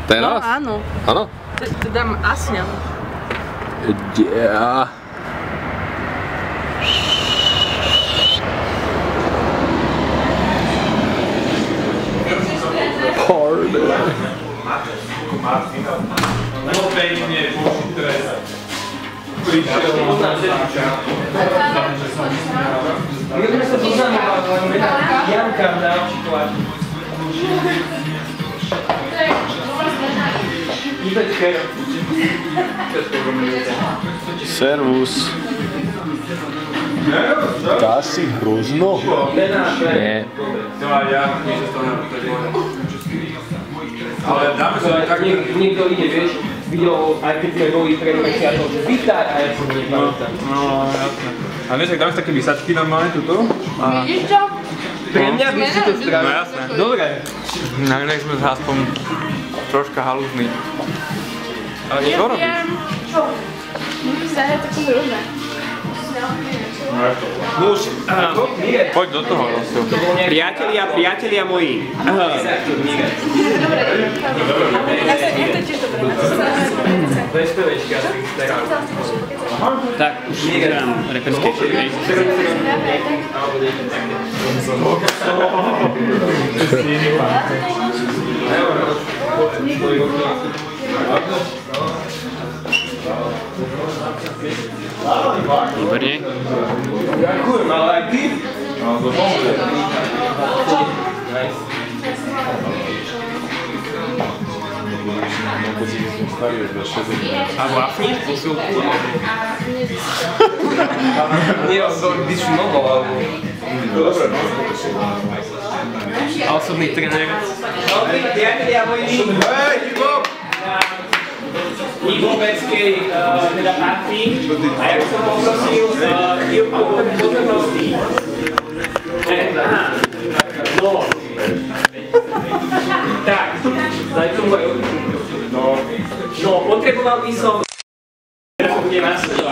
Teraz? No áno. Áno? To dám asi áno. Yeah. Party. Servus. Dá si hrozno? Nie. Ale dáme sa tak... Niekto ide, vieš, videl, aj keď sme boli pred mesiacom, že vítaj, a ja som nepamätám. No, jasné. A vieš, tak dáme si také vysačky normálne tuto? Vidíš čo? Pre mňa by si to No strávil. jasné. Dobre. Nech sme aspoň troška halúzní. Ale čo robíš? Môžeš zahrať takú hru, Nuž, Poď do toho. priatelia moji. Bez PVčka si Tak, už hrám reperské hry. Výborne. Ďakujem, ale aj ty? A vlastne? Nie, by si mohol, ale... A osobný tréner? Priatelia moji. Hej, Ivo! Ivo Beckej, teda party. A ja som poprosil Ivku pozornosti. No. Tak, daj tomu aj odličnú. No, potreboval by som... Teraz bude následovať.